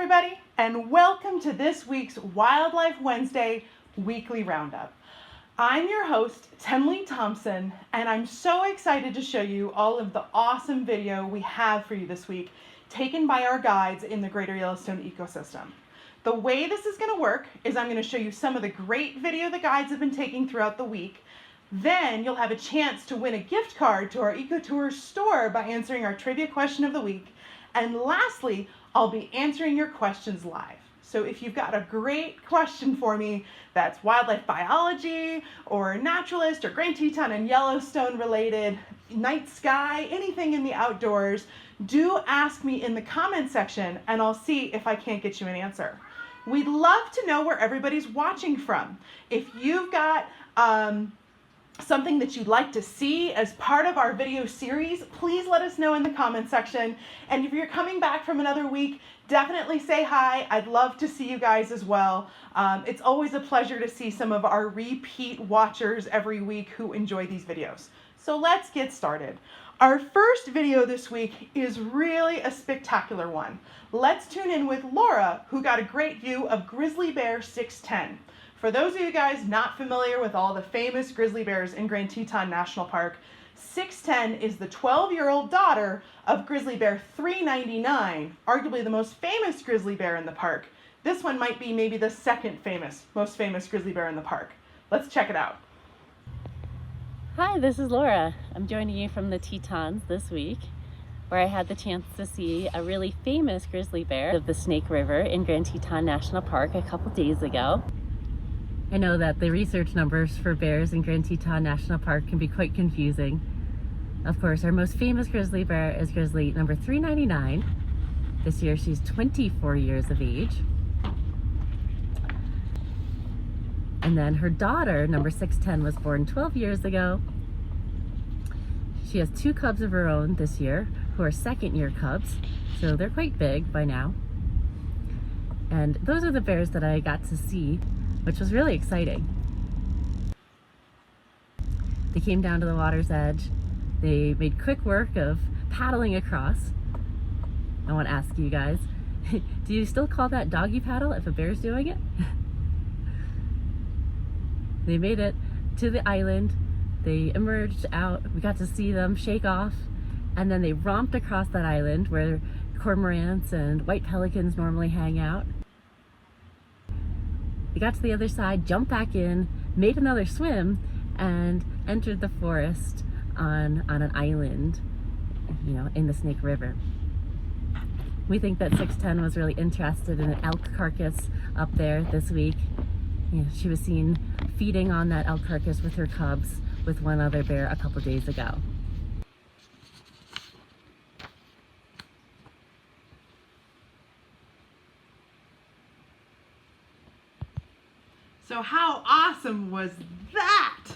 everybody, and welcome to this week's Wildlife Wednesday Weekly Roundup. I'm your host, Tenley Thompson, and I'm so excited to show you all of the awesome video we have for you this week, taken by our guides in the Greater Yellowstone ecosystem. The way this is going to work is I'm going to show you some of the great video the guides have been taking throughout the week. Then you'll have a chance to win a gift card to our EcoTours store by answering our trivia question of the week. And lastly, I'll be answering your questions live. So if you've got a great question for me that's wildlife biology or naturalist or Grand Teton and Yellowstone related, night sky, anything in the outdoors, do ask me in the comment section and I'll see if I can't get you an answer. We'd love to know where everybody's watching from. If you've got something that you'd like to see as part of our video series, please let us know in the comment section. And if you're coming back from another week, definitely say hi. I'd love to see you guys as well. It's always a pleasure to see some of our repeat watchers every week who enjoy these videos. So let's get started. Our first video this week is really a spectacular one. Let's tune in with Laura, who got a great view of Grizzly Bear 610. For those of you guys not familiar with all the famous grizzly bears in Grand Teton National Park, 610 is the 12-year-old daughter of Grizzly Bear 399, arguably the most famous grizzly bear in the park. This one might be maybe the second most famous grizzly bear in the park. Let's check it out. Hi, this is Laura. I'm joining you from the Tetons this week, where I had the chance to see a really famous grizzly bear of the Snake River in Grand Teton National Park a couple days ago. I know that the research numbers for bears in Grand Teton National Park can be quite confusing. Of course, our most famous grizzly bear is grizzly number 399. This year she's 24 years of age. And then her daughter, number 610, was born 12 years ago. She has 2 cubs of her own this year, who are second-year cubs, so they're quite big by now. And those are the bears that I got to see, which was really exciting. They came down to the water's edge. They made quick work of paddling across. I want to ask you guys, do you still call that doggy paddle if a bear's doing it? They made it to the island. They emerged out. We got to see them shake off, and then they romped across that island where cormorants and white pelicans normally hang out. They got to the other side, jumped back in, made another swim, and entered the forest on an island, in the Snake River. We think that 610 was really interested in an elk carcass up there this week. She was seen feeding on that elk carcass with her cubs with one other bear a couple days ago. So how awesome was that?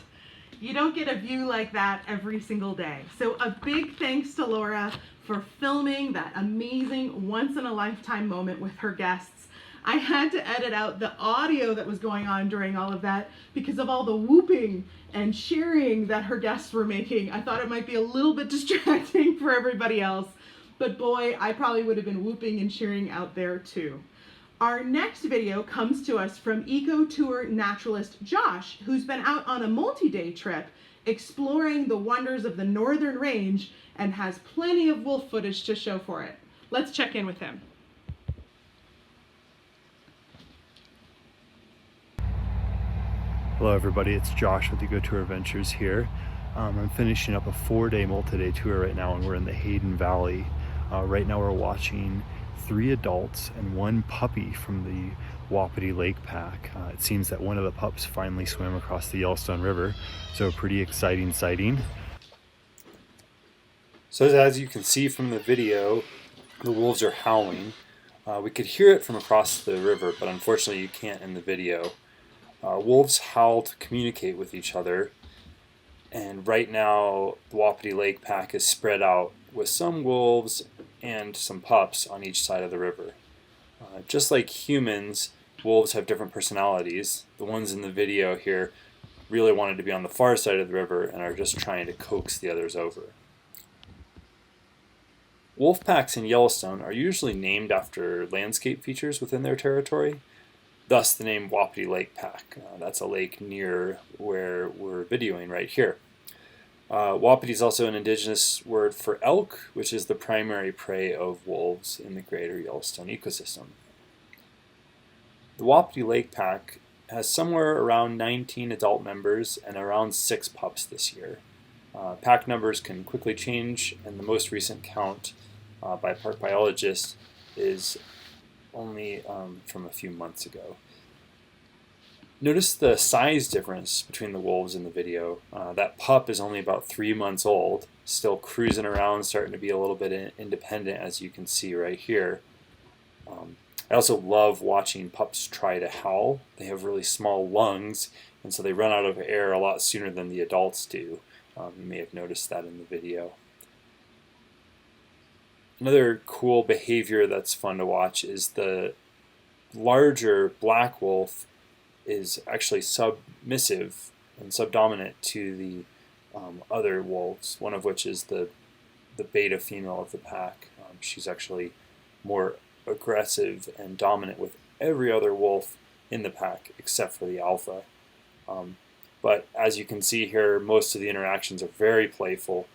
You don't get a view like that every single day. So a big thanks to Laura for filming that amazing once-in-a-lifetime moment with her guests. I had to edit out the audio that was going on during all of that because of all the whooping and cheering that her guests were making. I thought it might be a little bit distracting for everybody else, but boy, I probably would have been whooping and cheering out there too. Our next video comes to us from EcoTour naturalist Josh, who's been out on a multi-day trip exploring the wonders of the Northern Range and has plenty of wolf footage to show for it. Let's check in with him. Hello everybody, it's Josh with EcoTour Adventures here. I'm finishing up a 4-day multi-day tour right now, and we're in the Hayden Valley. Right now we're watching 3 adults and 1 puppy from the Wapiti Lake Pack. It seems that one of the pups finally swam across the Yellowstone River, so a pretty exciting sighting. So as you can see from the video, the wolves are howling. We could hear it from across the river, but unfortunately you can't in the video. Wolves howl to communicate with each other, and right now the Wapiti Lake Pack is spread out with some wolves and some pups on each side of the river. Just like humans, wolves have different personalities. The ones in the video here really wanted to be on the far side of the river and are just trying to coax the others over. Wolf packs in Yellowstone are usually named after landscape features within their territory, thus the name Wapiti Lake Pack. That's a lake near where we're videoing right here. Wapiti is also an indigenous word for elk, which is the primary prey of wolves in the greater Yellowstone ecosystem. The Wapiti Lake Pack has somewhere around 19 adult members and around 6 pups this year. Pack numbers can quickly change, and the most recent count by park biologists is only from a few months ago. Notice the size difference between the wolves in the video. That pup is only about 3 months old, still cruising around, starting to be a little bit independent, as you can see right here. I also love watching pups try to howl. They have really small lungs, and so they run out of air a lot sooner than the adults do. You may have noticed that in the video. Another cool behavior that's fun to watch is the larger black wolf is actually submissive and subdominant to the other wolves, one of which is the beta female of the pack. She's actually more aggressive and dominant with every other wolf in the pack except for the alpha. But as you can see here, most of the interactions are very playful.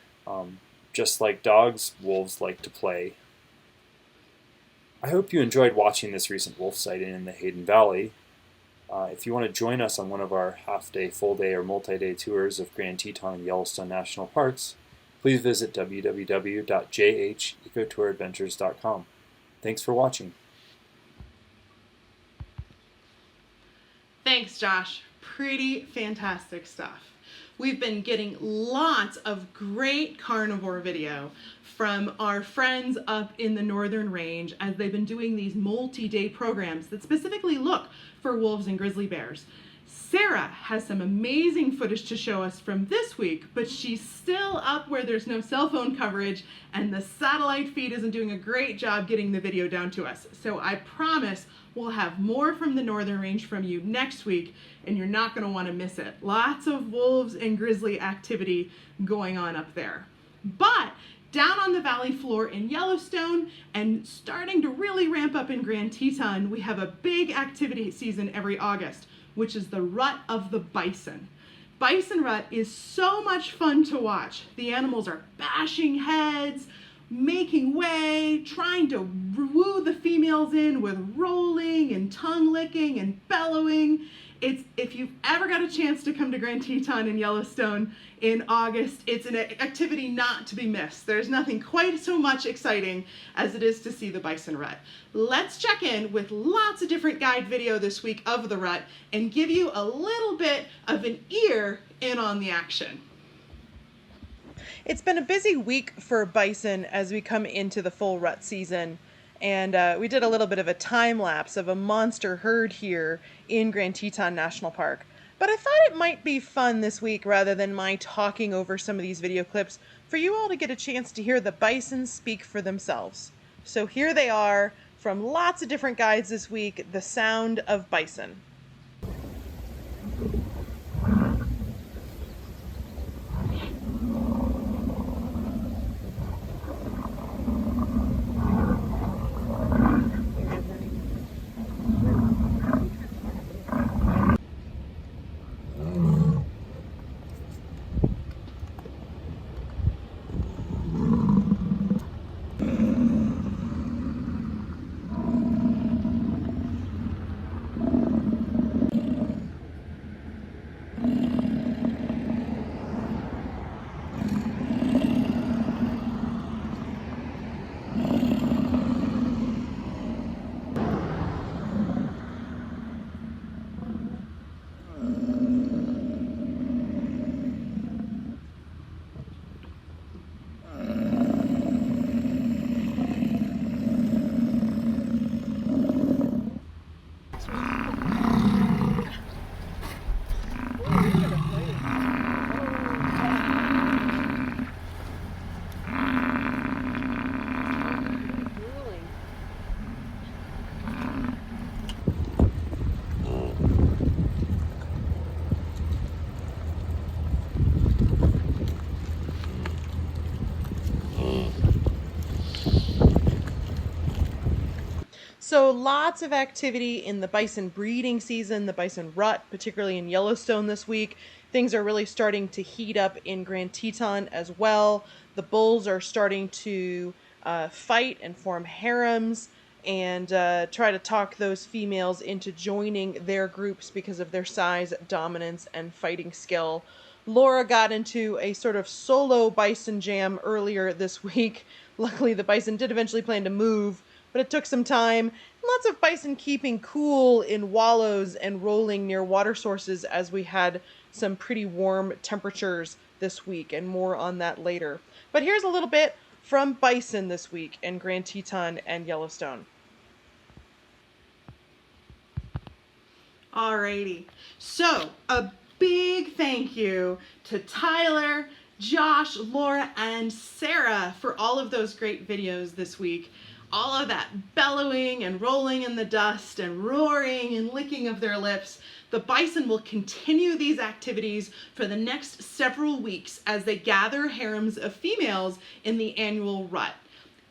Just like dogs, wolves like to play. I hope you enjoyed watching this recent wolf sighting in the Hayden Valley. If you want to join us on one of our half-day, full-day, or multi-day tours of Grand Teton and Yellowstone National Parks, please visit www.jhecotouradventures.com. Thanks for watching. Thanks, Josh. Pretty fantastic stuff. We've been getting lots of great carnivore video from our friends up in the Northern Range as they've been doing these multi-day programs that specifically look for wolves and grizzly bears. Sarah has some amazing footage to show us from this week, but she's still up where there's no cell phone coverage and the satellite feed isn't doing a great job getting the video down to us. So I promise we'll have more from the Northern Range from you next week, and you're not going to want to miss it. Lots of wolves and grizzly activity going on up there. But down on the valley floor in Yellowstone and starting to really ramp up in Grand Teton, we have a big activity season every August, which is the Rut of the Bison. Bison Rut is so much fun to watch. The animals are bashing heads, making way, trying to woo the females in with rolling and tongue licking and bellowing. If you've ever got a chance to come to Grand Teton and Yellowstone in August, it's an activity not to be missed. There's nothing quite so much exciting as it is to see the Bison Rut. Let's check in with lots of different guide video this week of the Rut and give you a little bit of an ear in on the action. It's been a busy week for bison as we come into the full rut season, and we did a little bit of a time lapse of a monster herd here in Grand Teton National Park. But I thought it might be fun this week, rather than my talking over some of these video clips, for you all to get a chance to hear the bison speak for themselves. So here they are, from lots of different guides this week, the sound of bison. So lots of activity in the bison breeding season, the Bison Rut, particularly in Yellowstone this week. Things are really starting to heat up in Grand Teton as well. The bulls are starting to fight and form harems and try to talk those females into joining their groups because of their size, dominance, and fighting skill. Laura got into a sort of solo bison jam earlier this week. Luckily, the bison did eventually plan to move, but it took some time. Lots of bison keeping cool in wallows and rolling near water sources as we had some pretty warm temperatures this week, and more on that later. But here's a little bit from bison this week in Grand Teton and Yellowstone. Alrighty, so a big thank you to Tyler, Josh, Laura, and Sarah for all of those great videos this week. All of that bellowing and rolling in the dust and roaring and licking of their lips. The bison will continue these activities for the next several weeks as they gather harems of females in the annual rut.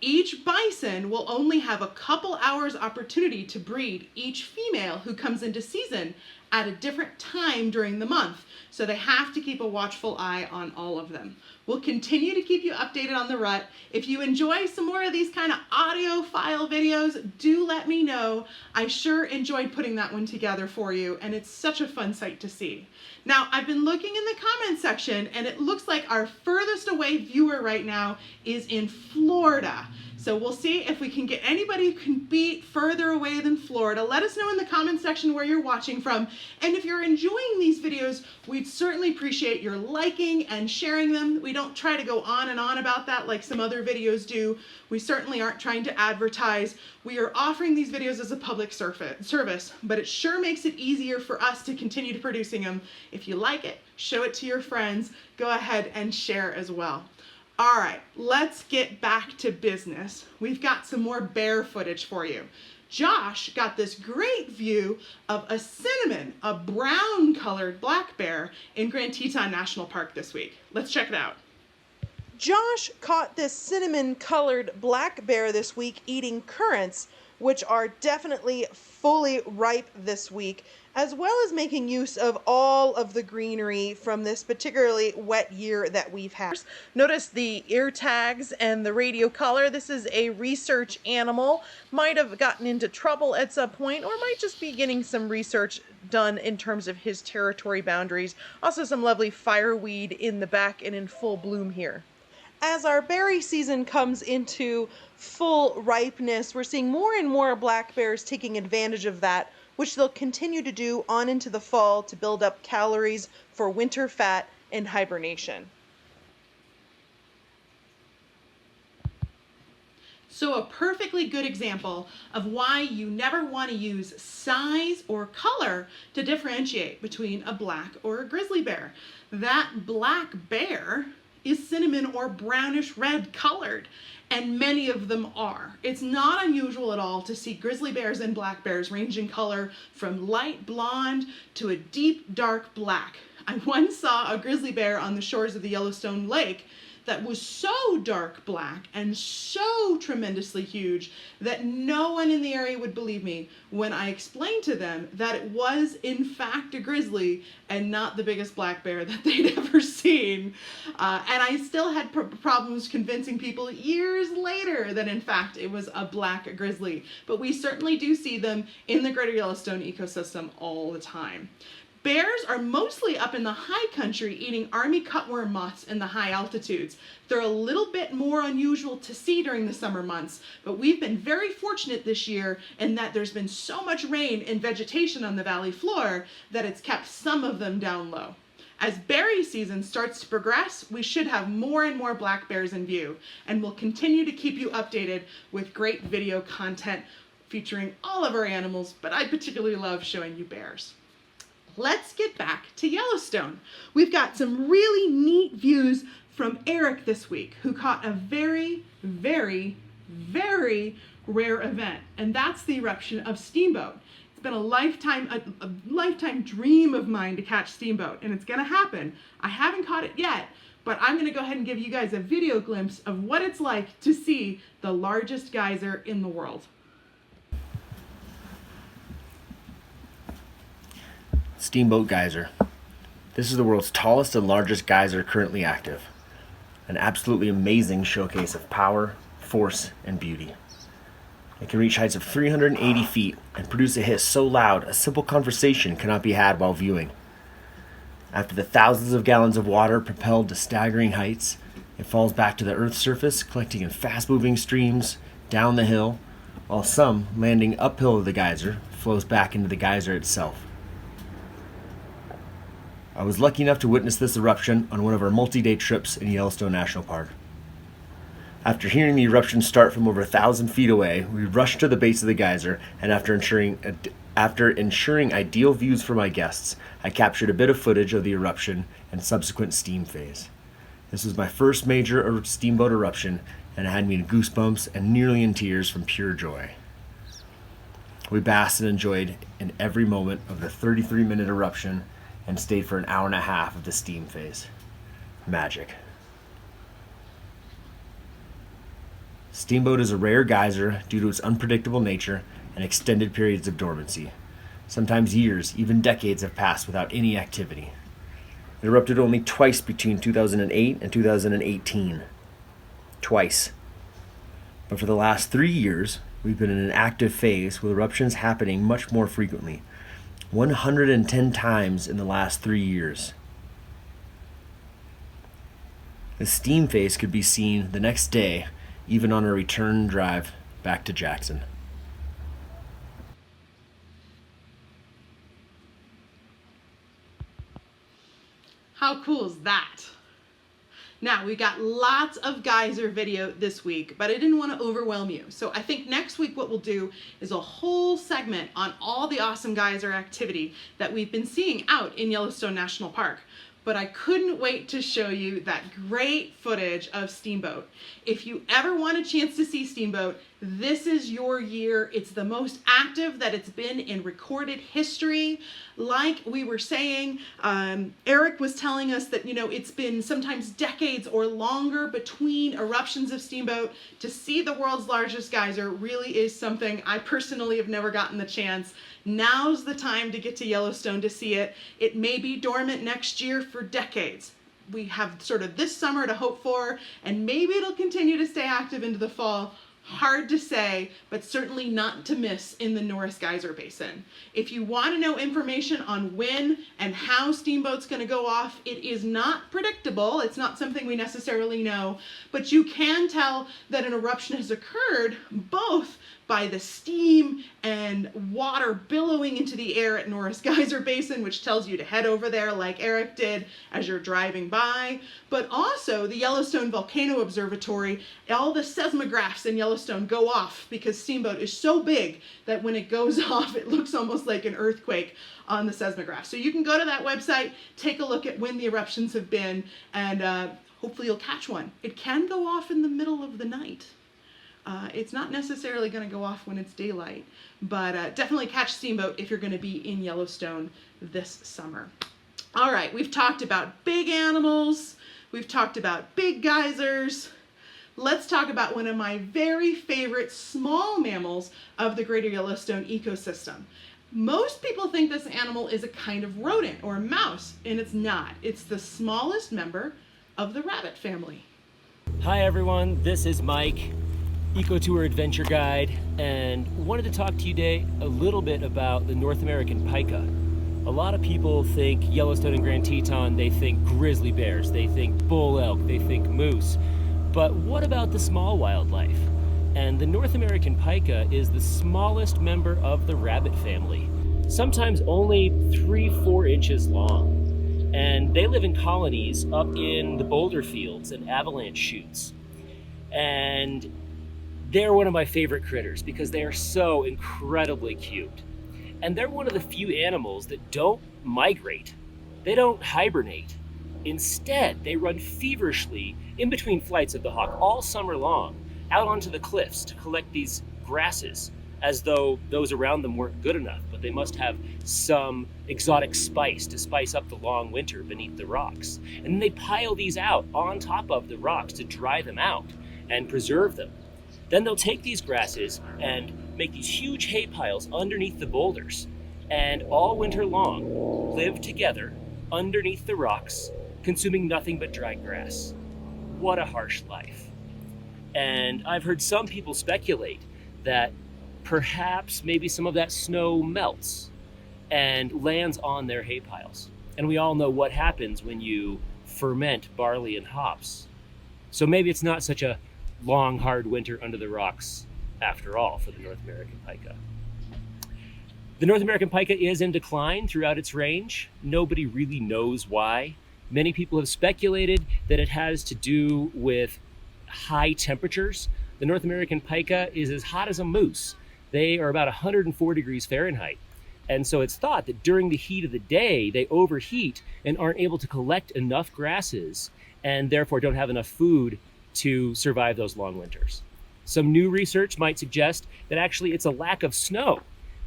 Each bison will only have a couple hours opportunity to breed each female who comes into season at a different time during the month, so they have to keep a watchful eye on all of them. We'll continue to keep you updated on the rut. If you enjoy some more of these kind of audio file videos, do let me know. I sure enjoyed putting that one together for you, and it's such a fun sight to see. Now, I've been looking in the comment section, and it looks like our furthest away viewer right now is in Florida. So we'll see if we can get anybody who can beat further away than Florida. Let us know in the comment section where you're watching from. And if you're enjoying these videos, we'd certainly appreciate your liking and sharing them. We don't try to go on and on about that like some other videos do. We certainly aren't trying to advertise. We are offering these videos as a public service, but it sure makes it easier for us to continue to producing them. If you like it, show it to your friends. Go ahead and share as well. All right, let's get back to business. We've got some more bear footage for you. Josh got this great view of a cinnamon, a brown colored black bear in Grand Teton National Park this week. Let's check it out. Josh caught this cinnamon colored black bear this week eating currants, which are definitely fully ripe this week, as well as making use of all of the greenery from this particularly wet year that we've had. Notice the ear tags and the radio collar. This is a research animal. Might have gotten into trouble at some point, or might just be getting some research done in terms of his territory boundaries. Also some lovely fireweed in the back and in full bloom here. As our berry season comes into full ripeness, we're seeing more and more black bears taking advantage of that, which they'll continue to do on into the fall to build up calories for winter fat and hibernation. So a perfectly good example of why you never want to use size or color to differentiate between a black or a grizzly bear. That black bear is cinnamon or brownish red colored, and many of them are. It's not unusual at all to see grizzly bears and black bears range in color from light blonde to a deep dark black. I once saw a grizzly bear on the shores of the Yellowstone Lake that was so dark black and so tremendously huge that no one in the area would believe me when I explained to them that it was in fact a grizzly and not the biggest black bear that they'd ever seen. And I still had problems convincing people years later that in fact it was a black grizzly. But we certainly do see them in the greater Yellowstone ecosystem all the time. Bears are mostly up in the high country eating army cutworm moths in the high altitudes. They're a little bit more unusual to see during the summer months, but we've been very fortunate this year in that there's been so much rain and vegetation on the valley floor that it's kept some of them down low. As berry season starts to progress, we should have more and more black bears in view, and we'll continue to keep you updated with great video content featuring all of our animals, but I particularly love showing you bears. Let's get back to Yellowstone. We've got some really neat views from Eric this week, who caught a very, very, very rare event, and that's the eruption of Steamboat. It's been a lifetime dream of mine to catch Steamboat, and it's gonna happen. I haven't caught it yet, but I'm gonna go ahead and give you guys a video glimpse of what it's like to see the largest geyser in the world. Steamboat Geyser. This is the world's tallest and largest geyser currently active. An absolutely amazing showcase of power, force, and beauty. It can reach heights of 380 feet and produce a hiss so loud a simple conversation cannot be had while viewing. After the thousands of gallons of water propelled to staggering heights, it falls back to the Earth's surface, collecting in fast-moving streams down the hill, while some, landing uphill of the geyser, flows back into the geyser itself. I was lucky enough to witness this eruption on one of our multi-day trips in Yellowstone National Park. After hearing the eruption start from over 1,000 feet away, we rushed to the base of the geyser, and after ensuring ideal views for my guests, I captured a bit of footage of the eruption and subsequent steam phase. This was my first major steamboat eruption, and it had me in goosebumps and nearly in tears from pure joy. We basked and enjoyed in every moment of the 33-minute eruption and stayed for an hour and a half of the steam phase. Magic. Steamboat is a rare geyser due to its unpredictable nature and extended periods of dormancy. Sometimes years, even decades have passed without any activity. It erupted only twice between 2008 and 2018. Twice. But for the last 3 years, we've been in an active phase with eruptions happening much more frequently. 110 times in the last 3 years. The steam phase could be seen the next day, even on a return drive back to Jackson. How cool is that? Now, we got lots of geyser video this week, but I didn't want to overwhelm you. So I think next week what we'll do is a whole segment on all the awesome geyser activity that we've been seeing out in Yellowstone National Park. But I couldn't wait to show you that great footage of Steamboat. If you ever want a chance to see Steamboat, this is your year. It's the most active that it's been in recorded history. Like we were saying, Eric was telling us that, it's been sometimes decades or longer between eruptions of Steamboat. To see the world's largest geyser really is something I personally have never gotten the chance. Now's the time to get to Yellowstone to see it. It may be dormant next year for decades. We have sort of this summer to hope for, and maybe it'll continue to stay active into the fall. Hard to say, but certainly not to miss in the Norris Geyser Basin. If you want to know information on when and how Steamboat's going to go off, it is not predictable. It's not something we necessarily know, but you can tell that an eruption has occurred both by the steam and water billowing into the air at Norris Geyser Basin, which tells you to head over there like Eric did as you're driving by, but also the Yellowstone Volcano Observatory. All the seismographs in Yellowstone go off because Steamboat is so big that when it goes off, it looks almost like an earthquake on the seismograph. So you can go to that website, take a look at when the eruptions have been, and hopefully you'll catch one. It can go off in the middle of the night. It's not necessarily going to go off when it's daylight, but definitely catch Steamboat if you're going to be in Yellowstone this summer. All right, we've talked about big animals. We've talked about big geysers. Let's talk about one of my very favorite small mammals of the greater Yellowstone ecosystem. Most people think this animal is a kind of rodent or mouse, and it's not. It's the smallest member of the rabbit family. Hi everyone, this is Mike, Eco-Tour Adventure Guide, and wanted to talk to you today a little bit about the North American pika. A lot of people think Yellowstone and Grand Teton, they think grizzly bears, they think bull elk, they think moose. But what about the small wildlife? And the North American pika is the smallest member of the rabbit family, sometimes only 3-4 inches long. And they live in colonies up in the boulder fields and avalanche chutes. And they're one of my favorite critters because they are so incredibly cute. And they're one of the few animals that don't migrate. They don't hibernate. Instead, they run feverishly in between flights of the hawk all summer long, out onto the cliffs to collect these grasses, as though those around them weren't good enough, but they must have some exotic spice to spice up the long winter beneath the rocks. And then they pile these out on top of the rocks to dry them out and preserve them. Then they'll take these grasses and make these huge hay piles underneath the boulders. and all winter long live together underneath the rocks, consuming nothing but dry grass. What a harsh life. And I've heard some people speculate that perhaps maybe some of that snow melts and lands on their hay piles. And we all know what happens when you ferment barley and hops. So maybe it's not such a long, hard winter under the rocks after all for the North American pika. The North American pika is in decline throughout its range. Nobody really knows why. Many people have speculated that it has to do with high temperatures. The North American pika is as hot as a moose. They are about 104 degrees Fahrenheit. And so it's thought that during the heat of the day, they overheat and aren't able to collect enough grasses and therefore don't have enough food to survive those long winters. Some new research might suggest that actually it's a lack of snow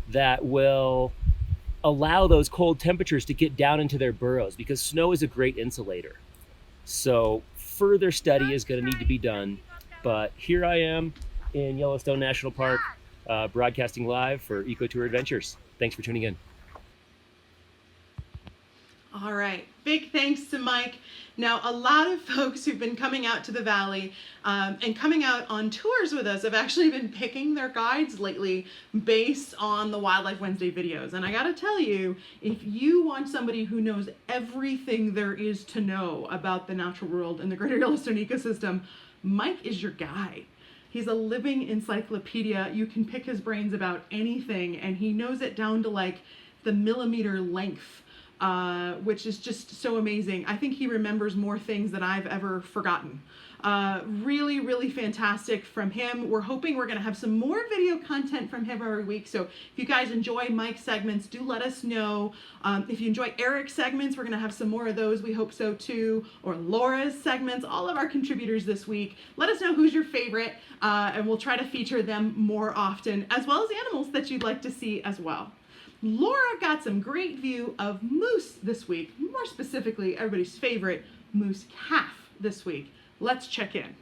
that will allow those cold temperatures to get down into their burrows, because snow is a great insulator. So further study is going to need to be done. But here I am in Yellowstone National Park, broadcasting live for EcoTour Adventures. Thanks for tuning in. All right, big thanks to Mike. Now, a lot of folks who've been coming out to the valley and coming out on tours with us have actually been picking their guides lately based on the Wildlife Wednesday videos. And I gotta tell you, if you want somebody who knows everything there is to know about the natural world and the greater Yellowstone ecosystem, Mike is your guy. He's a living encyclopedia. You can pick his brains about anything, and he knows it down to like the millimeter length. Which is just so amazing. I think he remembers more things than I've ever forgotten. Really, really fantastic from him. We're hoping we're gonna have some more video content from him every week. So if you guys enjoy Mike's segments, do let us know. If you enjoy Eric's segments, we're gonna have some more of those. We hope so too. Or Laura's segments, all of our contributors this week. Let us know who's your favorite, and we'll try to feature them more often, as well as animals that you'd like to see as well. Laura got some great view of moose this week, more specifically everybody's favorite moose calf this week. Let's check in.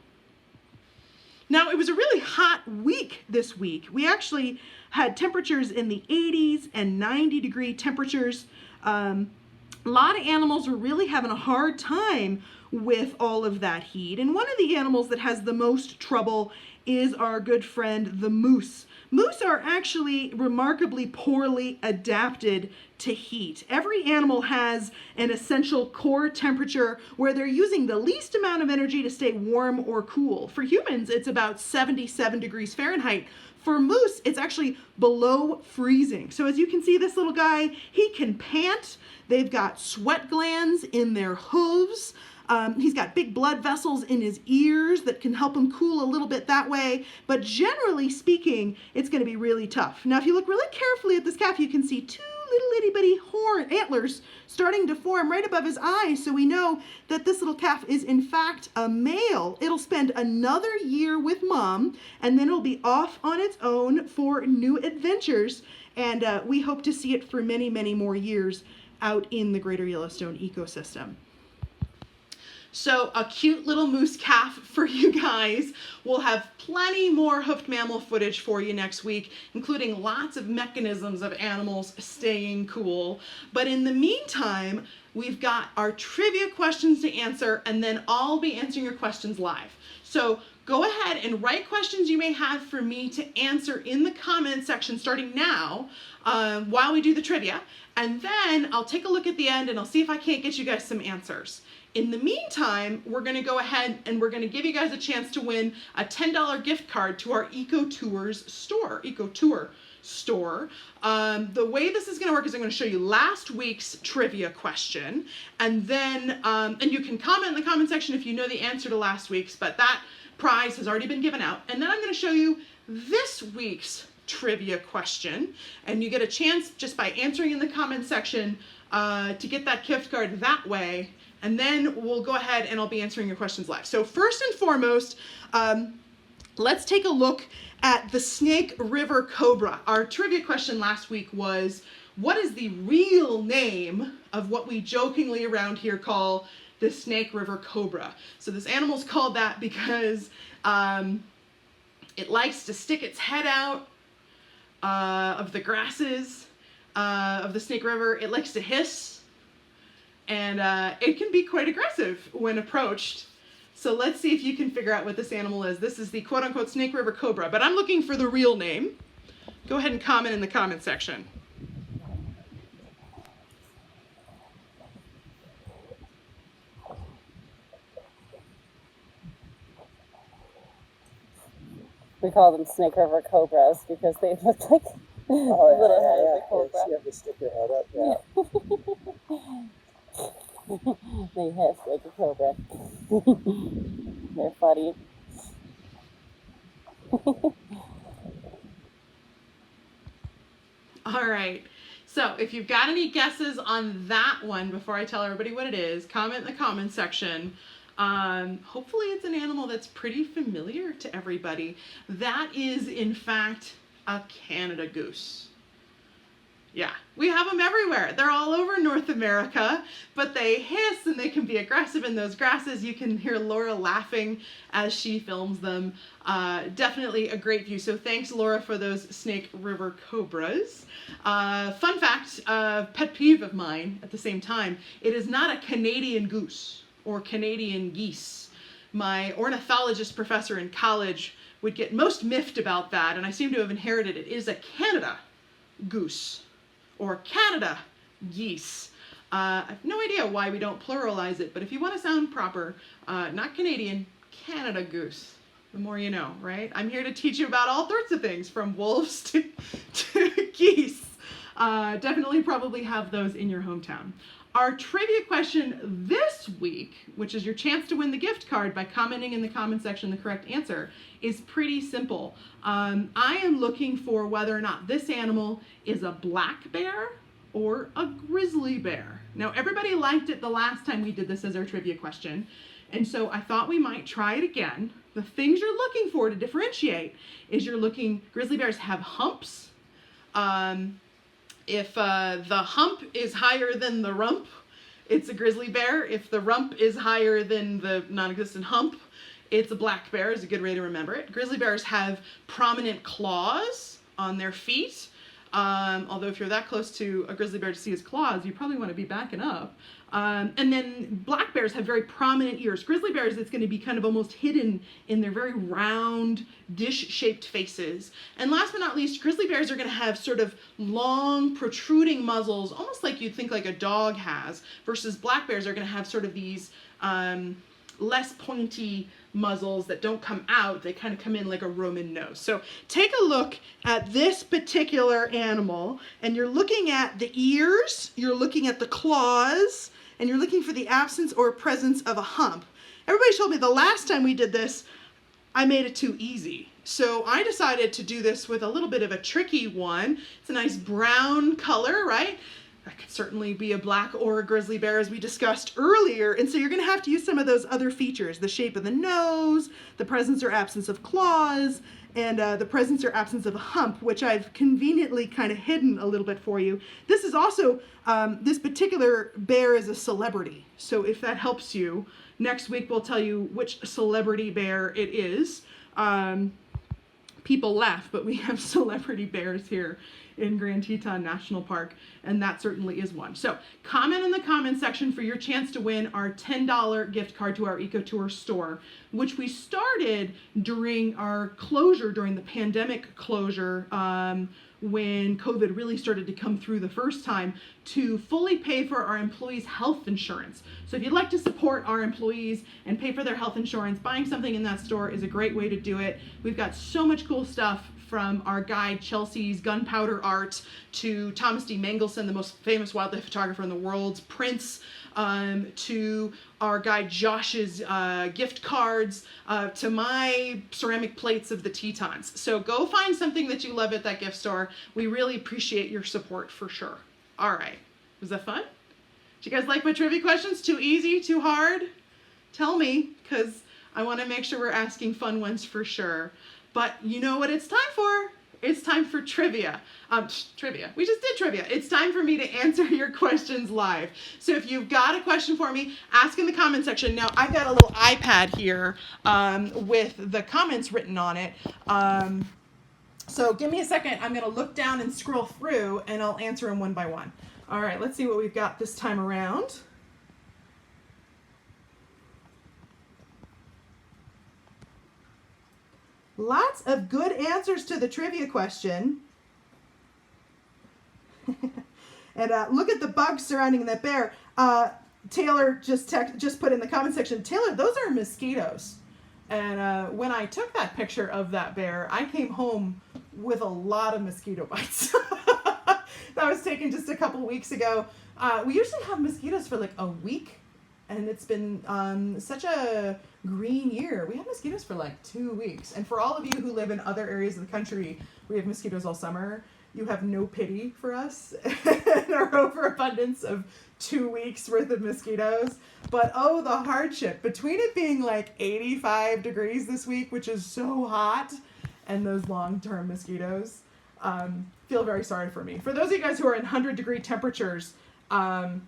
Now, it was a really hot week this week. We actually had temperatures in the 80s and 90-degree temperatures. A lot of animals were really having a hard time with all of that heat. And one of the animals that has the most trouble is our good friend, the moose. Moose are actually remarkably poorly adapted to heat. Every animal has an essential core temperature where they're using the least amount of energy to stay warm or cool. For humans, it's about 77 degrees Fahrenheit. For moose, it's actually below freezing. So as you can see, this little guy, he can pant. They've got sweat glands in their hooves. He's got big blood vessels in his ears that can help him cool a little bit that way. But generally speaking, it's going to be really tough. Now, if you look really carefully at this calf, you can see two little itty bitty antlers starting to form right above his eyes. So we know that this little calf is in fact a male. It'll spend another year with mom, and then it'll be off on its own for new adventures. And we hope to see it for many, many more years out in the greater Yellowstone ecosystem. So a cute little moose calf for you guys. We'll have plenty more hoofed mammal footage for you next week, including lots of mechanisms of animals staying cool. But in the meantime, we've got our trivia questions to answer, and then I'll be answering your questions live. So go ahead and write questions you may have for me to answer in the comment section starting now while we do the trivia. And then I'll take a look at the end and I'll see if I can't get you guys some answers. In the meantime, we're going to go ahead and we're going to give you guys a chance to win a $10 gift card to our EcoTour store. The way this is going to work is I'm going to show you last week's trivia question, and then and you can comment in the comment section if you know the answer to last week's, but that prize has already been given out. And then I'm going to show you this week's trivia question, and you get a chance just by answering in the comment section to get that gift card that way. And then we'll go ahead and I'll be answering your questions live. So first and foremost, let's take a look at the Snake River Cobra. Our trivia question last week was, what is the real name of what we jokingly around here call the Snake River Cobra? So this animal's called that because it likes to stick its head out of the grasses of the Snake River. It likes to hiss, and it can be quite aggressive when approached. So let's see if you can figure out what this animal is. This is the quote-unquote Snake River Cobra, but I'm looking for the real name. Go ahead and comment in the comment section. We call them Snake River Cobras because they look like little head of the cobra. You have to stick your head up, yeah. They hiss like a cobra. They're funny. All right. So if you've got any guesses on that one before I tell everybody what it is, comment in the comment section. Hopefully it's an animal that's pretty familiar to everybody. That is, in fact, a Canada goose. Yeah, we have them everywhere. They're all over North America, but they hiss and they can be aggressive in those grasses. You can hear Laura laughing as she films them. Definitely a great view. So thanks, Laura, for those Snake River Cobras. Fun fact, pet peeve of mine at the same time, it is not a Canadian goose or Canadian geese. My ornithologist professor in college would get most miffed about that, and I seem to have inherited it. It is a Canada goose or Canada geese. I have no idea why we don't pluralize it, but if you want to sound proper, not Canadian, Canada goose. The more you know, right? I'm here to teach you about all sorts of things, from wolves to geese. Definitely probably have those in your hometown. Our trivia question this week, which is your chance to win the gift card by commenting in the comment section the correct answer, is pretty simple. I am looking for whether or not this animal is a black bear or a grizzly bear. Now, everybody liked it the last time we did this as our trivia question, and so I thought we might try it again. The things you're looking for to differentiate is grizzly bears have humps. If the hump is higher than the rump, it's a grizzly bear. If the rump is higher than the non-existent hump, it's a black bear, is a good way to remember it. Grizzly bears have prominent claws on their feet. Although if you're that close to a grizzly bear to see his claws, you probably want to be backing up. And then black bears have very prominent ears. Grizzly bears, it's going to be kind of almost hidden in their very round, dish-shaped faces. And last but not least, grizzly bears are going to have sort of long, protruding muzzles, almost like you'd think like a dog has, versus black bears are going to have sort of these less pointy muzzles that don't come out. They kind of come in like a Roman nose. So take a look at this particular animal, and you're looking at the ears, you're looking at the claws, and you're looking for the absence or presence of a hump. Everybody told me the last time we did this, I made it too easy. So I decided to do this with a little bit of a tricky one. It's a nice brown color, right? That could certainly be a black or a grizzly bear, as we discussed earlier. And so you're going to have to use some of those other features, the shape of the nose, the presence or absence of claws, and the presence or absence of a hump, which I've conveniently kind of hidden a little bit for you. This is also, this particular bear is a celebrity. So if that helps you, next week we'll tell you which celebrity bear it is. People laugh, but we have celebrity bears here in Grand Teton National Park, and that certainly is one. So comment in the comment section for your chance to win our $10 gift card to our EcoTour store, which we started during our closure, during the pandemic closure, when COVID really started to come through the first time, to fully pay for our employees' health insurance. So if you'd like to support our employees and pay for their health insurance, buying something in that store is a great way to do it. We've got so much cool stuff, from our guide Chelsea's gunpowder art to Thomas D. Mangelson, the most famous wildlife photographer in the world's prints, to our guide Josh's gift cards, to my ceramic plates of the Tetons. So go find something that you love at that gift store. We really appreciate your support for sure. All right, was that fun? Did you guys like my trivia questions? Too easy, too hard? Tell me, because I want to make sure we're asking fun ones for sure. But you know what it's time for? It's time for trivia. Trivia. We just did trivia. It's time for me to answer your questions live. So if you've got a question for me, ask in the comment section. Now, I've got a little iPad here with the comments written on it. So give me a second. I'm going to look down and scroll through, and I'll answer them one by one. All right, let's see what we've got this time around. Lots of good answers to the trivia question. And look at the bugs surrounding that bear. Taylor just put in the comment section, Taylor, those are mosquitoes. And when I took that picture of that bear, I came home with a lot of mosquito bites. That was taken just a couple weeks ago. We usually have mosquitoes for like a week, and it's been such a green year. We have mosquitoes for like 2 weeks. And for all of you who live in other areas of the country, we have mosquitoes all summer. You have no pity for us and our overabundance of 2 weeks worth of mosquitoes. But oh, the hardship between it being like 85 degrees this week, which is so hot, and those long-term mosquitoes. Feel very sorry for me. For those of you guys who are in 100-degree temperatures, yeah,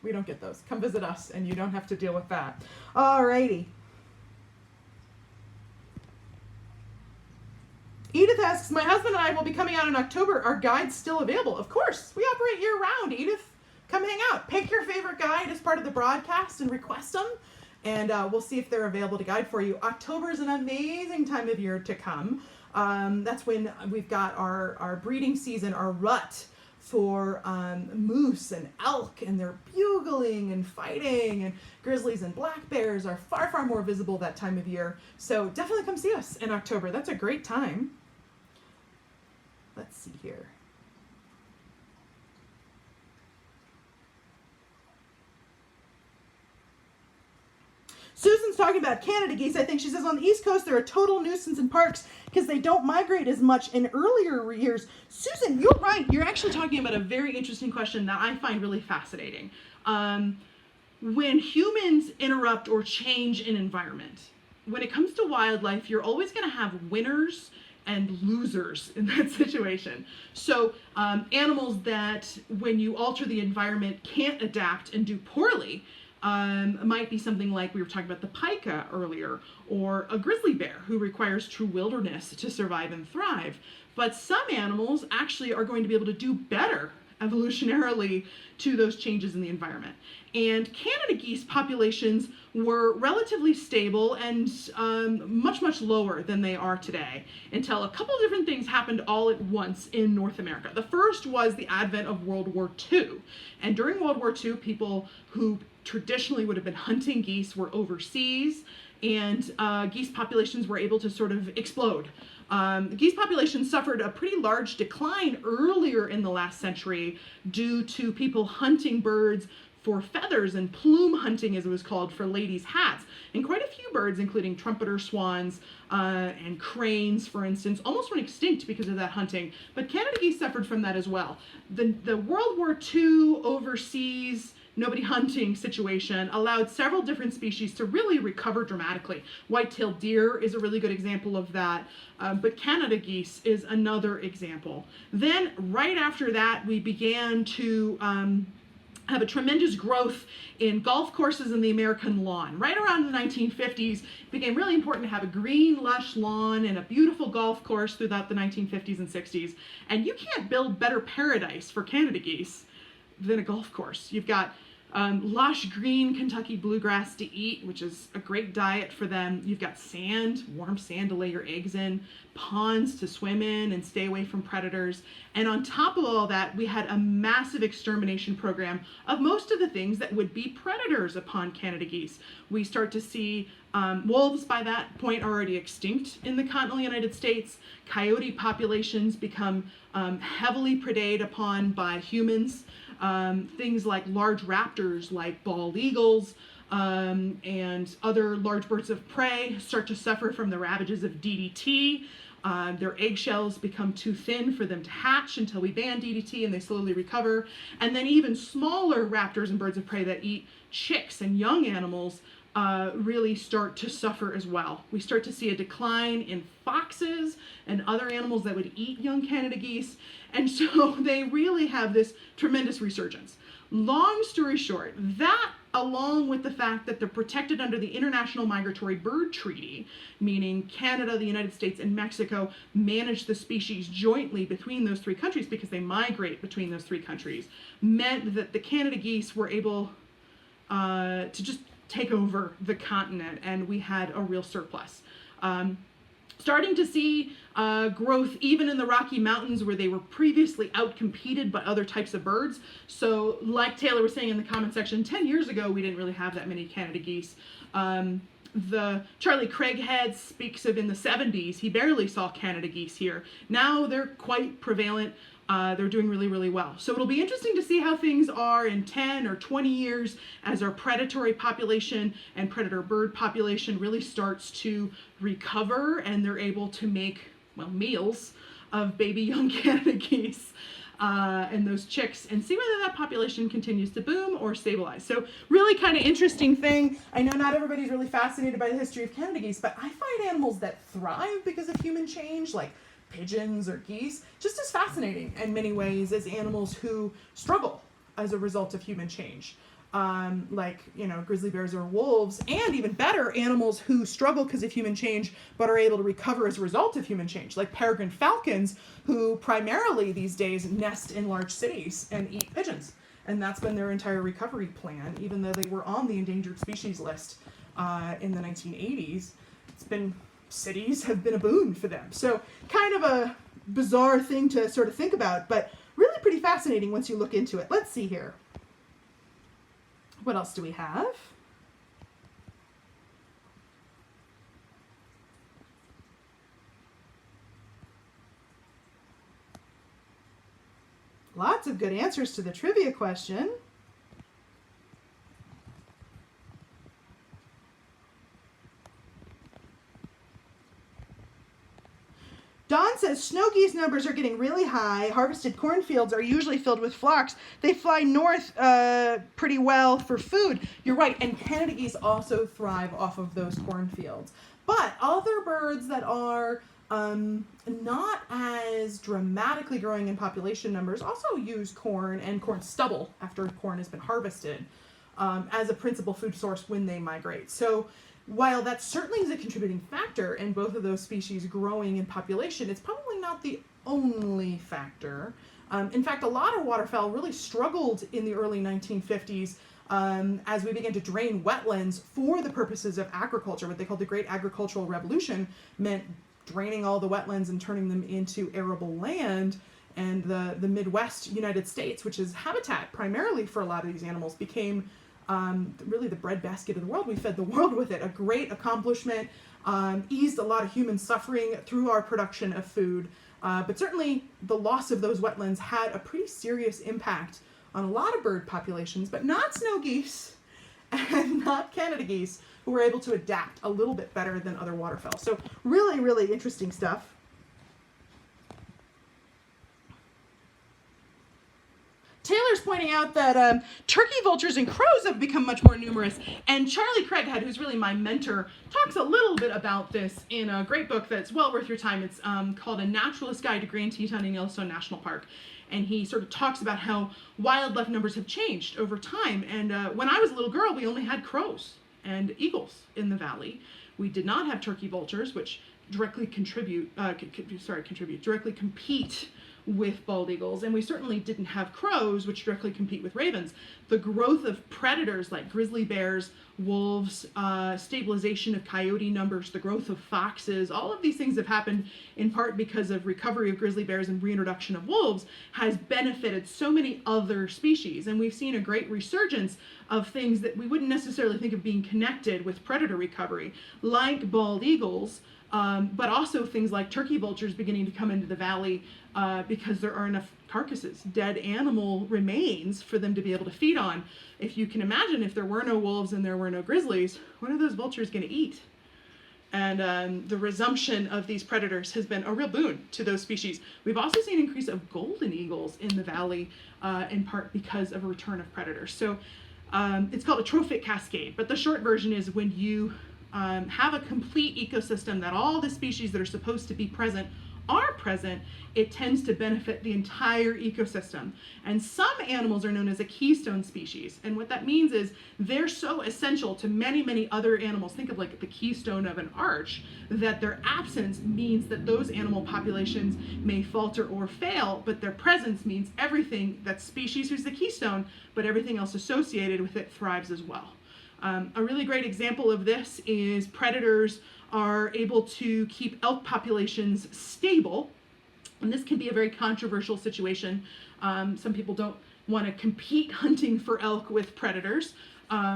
we don't get those. Come visit us and you don't have to deal with that. Alrighty. Edith asks, my husband and I will be coming out in October. Are guides still available? Of course. We operate year-round, Edith. Come hang out. Pick your favorite guide as part of the broadcast and request them, and we'll see if they're available to guide for you. October is an amazing time of year to come. That's when we've got our breeding season, our rut for moose and elk, and they're bugling and fighting, and grizzlies and black bears are far, far more visible that time of year. So definitely come see us in October. That's a great time. Let's see here. Susan's talking about Canada geese. I think she says on the East Coast they're a total nuisance in parks because they don't migrate as much in earlier years. Susan, you're right. You're actually talking about a very interesting question that I find really fascinating. When humans interrupt or change an environment, when it comes to wildlife, you're always going to have winners and losers in that situation. So animals that, when you alter the environment, can't adapt and do poorly might be something like we were talking about the pika earlier, or a grizzly bear who requires true wilderness to survive and thrive. But some animals actually are going to be able to do better evolutionarily to those changes in the environment. And Canada geese populations were relatively stable and much, much lower than they are today until a couple of different things happened all at once in North America. The first was the advent of World War II. And during World War II, people who traditionally would have been hunting geese were overseas, and geese populations were able to sort of explode. The geese population suffered a pretty large decline earlier in the last century due to people hunting birds for feathers and plume hunting, as it was called, for ladies' hats. And quite a few birds, including trumpeter swans and cranes, for instance, almost went extinct because of that hunting. But Canada geese suffered from that as well. The World War II overseas nobody hunting situation allowed several different species to really recover dramatically. White-tailed deer is a really good example of that, but Canada geese is another example. Then right after that, we began to have a tremendous growth in golf courses in the American lawn. Right around the 1950s, it became really important to have a green, lush lawn and a beautiful golf course throughout the 1950s and 60s. And you can't build better paradise for Canada geese than a golf course. You've got lush green Kentucky bluegrass to eat, which is a great diet for them. You've got sand, warm sand to lay your eggs in, ponds to swim in and stay away from predators. And on top of all that, we had a massive extermination program of most of the things that would be predators upon Canada geese. We start to see wolves by that point already extinct in the continental United States. Coyote populations become heavily predated upon by humans. Things like large raptors like bald eagles and other large birds of prey start to suffer from the ravages of DDT. Their eggshells become too thin for them to hatch until we ban DDT, and they slowly recover. And then even smaller raptors and birds of prey that eat chicks and young animals really start to suffer as well. We start to see a decline in foxes and other animals that would eat young Canada geese. And so they really have this tremendous resurgence. Long story short, that along with the fact that they're protected under the International Migratory Bird Treaty, meaning Canada, the United States, and Mexico manage the species jointly between those three countries because they migrate between those three countries, meant that the Canada geese were able to just take over the continent, and we had a real surplus. Starting to see growth even in the Rocky Mountains where they were previously outcompeted by other types of birds. So like Taylor was saying in the comment section, 10 years ago we didn't really have that many Canada geese. The Charlie Craighead speaks of in the 70s, he barely saw Canada geese here. Now they're quite prevalent. They're doing really, really well. So it'll be interesting to see how things are in 10 or 20 years as our predatory population and predator bird population really starts to recover and they're able to make, well, meals of baby young Canada geese and those chicks, and see whether that population continues to boom or stabilize. So really kind of interesting thing. I know not everybody's really fascinated by the history of Canada geese, but I find animals that thrive because of human change, like pigeons or geese, just as fascinating in many ways as animals who struggle as a result of human change. Like, you know, grizzly bears or wolves, and even better, animals who struggle because of human change but are able to recover as a result of human change, like peregrine falcons, who primarily these days nest in large cities and eat pigeons. And that's been their entire recovery plan, even though they were on the endangered species list in the 1980s. Cities have been a boon for them. So kind of a bizarre thing to sort of think about, but really pretty fascinating once you look into it. Let's see here. What else do we have? Lots of good answers to the trivia question. Don says, snow geese numbers are getting really high. Harvested cornfields are usually filled with flocks. They fly north pretty well for food. You're right, and Canada geese also thrive off of those cornfields. But other birds that are not as dramatically growing in population numbers also use corn and corn stubble after corn has been harvested as a principal food source when they migrate. So while that certainly is a contributing factor in both of those species growing in population, it's probably not the only factor. In fact, a lot of waterfowl really struggled in the early 1950s as we began to drain wetlands for the purposes of agriculture. What they called the Great Agricultural Revolution meant draining all the wetlands and turning them into arable land. And the Midwest United States, which is habitat primarily for a lot of these animals, became really the breadbasket of the world. We fed the world with it. A great accomplishment, eased a lot of human suffering through our production of food. But certainly the loss of those wetlands had a pretty serious impact on a lot of bird populations, but not snow geese and not Canada geese, who were able to adapt a little bit better than other waterfowl. So really, really interesting stuff. Taylor's pointing out that turkey vultures and crows have become much more numerous, and Charlie Craighead, who's really my mentor, talks a little bit about this in a great book that's well worth your time. It's called A Naturalist's Guide to Grand Teton and Yellowstone National Park, and he sort of talks about how wildlife numbers have changed over time. And when I was a little girl, we only had crows and eagles in the valley. We did not have turkey vultures, which directly compete with bald eagles, and we certainly didn't have crows, which directly compete with ravens. The growth of predators like grizzly bears, wolves, stabilization of coyote numbers, the growth of foxes, all of these things have happened in part because of recovery of grizzly bears and reintroduction of wolves has benefited so many other species. And we've seen a great resurgence of things that we wouldn't necessarily think of being connected with predator recovery, like bald eagles, but also things like turkey vultures beginning to come into the valley because there are enough carcasses, dead animal remains for them to be able to feed on. If you can imagine, if there were no wolves and there were no grizzlies, what are those vultures going to eat? And the resumption of these predators has been a real boon to those species. We've also seen an increase of golden eagles in the valley, in part because of a return of predators. So it's called a trophic cascade, but the short version is when you have a complete ecosystem that all the species that are supposed to be present are present, it tends to benefit the entire ecosystem. And some animals are known as a keystone species. And what that means is they're so essential to many, many other animals. Think of like the keystone of an arch, that their absence means that those animal populations may falter or fail, but their presence means everything, that species who's the keystone, but everything else associated with it thrives as well. A really great example of this is predators are able to keep elk populations stable. And this can be a very controversial situation. Some people don't want to compete hunting for elk with predators,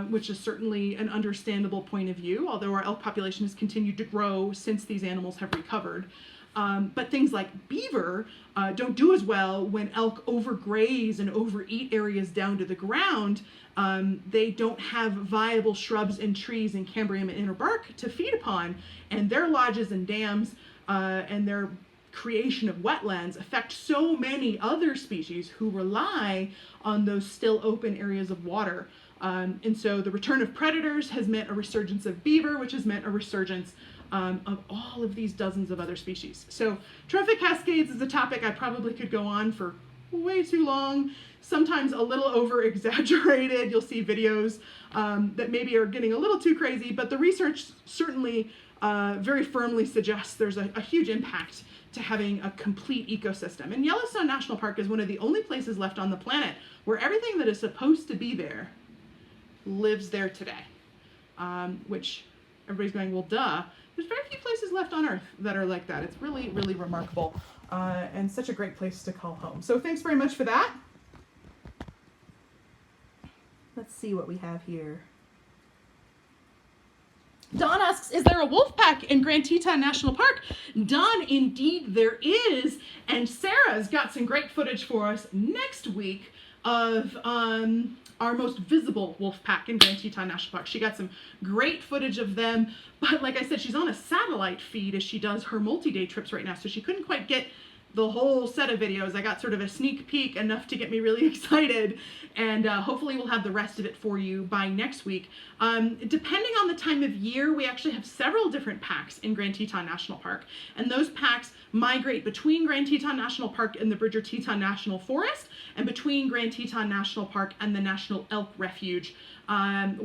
which is certainly an understandable point of view, although our elk population has continued to grow since these animals have recovered. But things like beaver don't do as well when elk overgraze and overeat areas down to the ground. They don't have viable shrubs and trees and cambium and inner bark to feed upon, and their lodges and dams and their creation of wetlands affect so many other species who rely on those still open areas of water. And so the return of predators has meant a resurgence of beaver, which has meant a resurgence of all of these dozens of other species. So trophic cascades is a topic I probably could go on for way too long, sometimes a little over exaggerated. You'll see videos that maybe are getting a little too crazy, but the research certainly very firmly suggests there's a huge impact to having a complete ecosystem. And Yellowstone National Park is one of the only places left on the planet where everything that is supposed to be there lives there today, which everybody's going, well, duh. There's very few places left on Earth that are like that. It's really, really remarkable and such a great place to call home. So thanks very much for that. Let's see what we have here. Don asks, is there a wolf pack in Grand Teton National Park? Don, indeed there is. And Sarah's got some great footage for us next week of our most visible wolf pack in Grand Teton National Park. She got some great footage of them, but like I said, she's on a satellite feed as she does her multi-day trips right now, so she couldn't quite get the whole set of videos. I got sort of a sneak peek, enough to get me really excited, and hopefully we'll have the rest of it for you by next week. Depending on the time of year, we actually have several different packs in Grand Teton National Park, and those packs migrate between Grand Teton National Park and the Bridger Teton National Forest, and between Grand Teton National Park and the National Elk Refuge,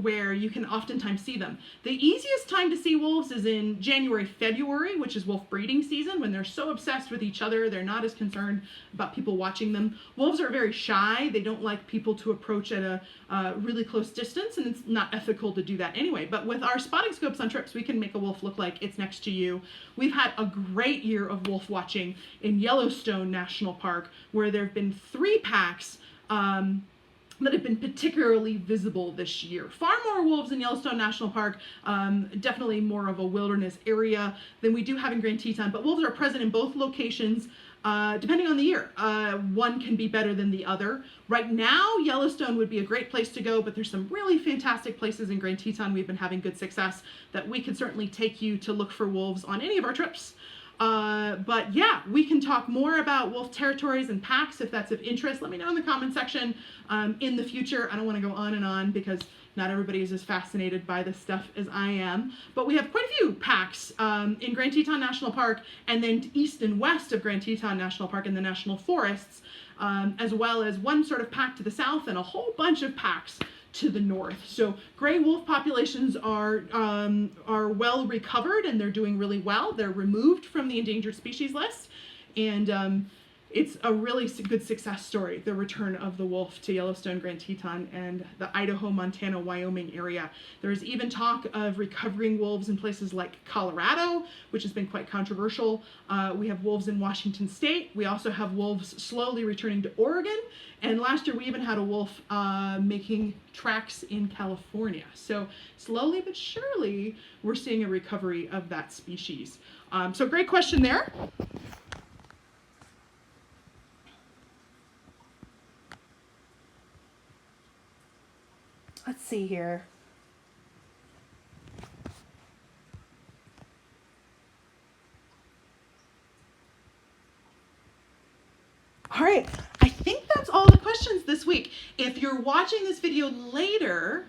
where you can oftentimes see them. The easiest time to see wolves is in January, February, which is wolf breeding season, when they're so obsessed with each other, they're not as concerned about people watching them. Wolves are very shy. They don't like people to approach at a really close distance, and it's not ethical to do that anyway. But with our spotting scopes on trips, we can make a wolf look like it's next to you. We've had a great year of wolf watching in Yellowstone National Park, where there have been 3 packs that have been particularly visible this year. Far more wolves in Yellowstone National Park, definitely more of a wilderness area than we do have in Grand Teton, but wolves are present in both locations depending on the year. One can be better than the other. Right now, Yellowstone would be a great place to go, but there's some really fantastic places in Grand Teton we've been having good success that we could certainly take you to look for wolves on any of our trips. But yeah, we can talk more about wolf territories and packs if that's of interest. Let me know in the comment section in the future. I don't want to go on and on because not everybody is as fascinated by this stuff as I am. But we have quite a few packs in Grand Teton National Park, and then east and west of Grand Teton National Park in the national forests, as well as one sort of pack to the south and a whole bunch of packs to the north. So gray wolf populations are well recovered, and they're doing really well. They're removed from the endangered species list, and it's a really good success story, the return of the wolf to Yellowstone, Grand Teton, and the Idaho, Montana, Wyoming area. There's even talk of recovering wolves in places like Colorado, which has been quite controversial. We have wolves in Washington State. We also have wolves slowly returning to Oregon. And last year we even had a wolf making tracks in California. So slowly but surely we're seeing a recovery of that species. So great question there. Let's see here. All right, I think that's all the questions this week. If you're watching this video later,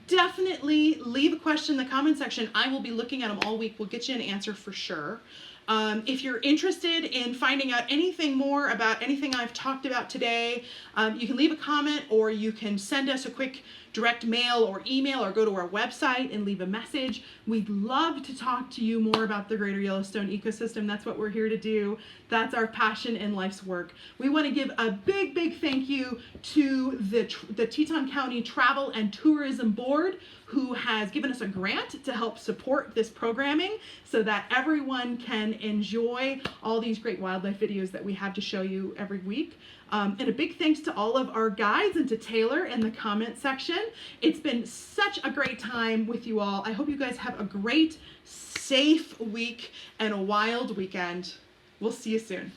definitely leave a question in the comment section. I will be looking at them all week. We'll get you an answer for sure. If you're interested in finding out anything more about anything I've talked about today, you can leave a comment, or you can send us a quick direct mail or email, or go to our website and leave a message. We'd love to talk to you more about the Greater Yellowstone ecosystem. That's what we're here to do. That's our passion in life's work. We want to give a big, big thank you to the Teton County Travel and Tourism Board, who has given us a grant to help support this programming so that everyone can enjoy all these great wildlife videos that we have to show you every week. And a big thanks to all of our guides and to Taylor in the comment section. It's been such a great time with you all. I hope you guys have a great, safe week and a wild weekend. We'll see you soon.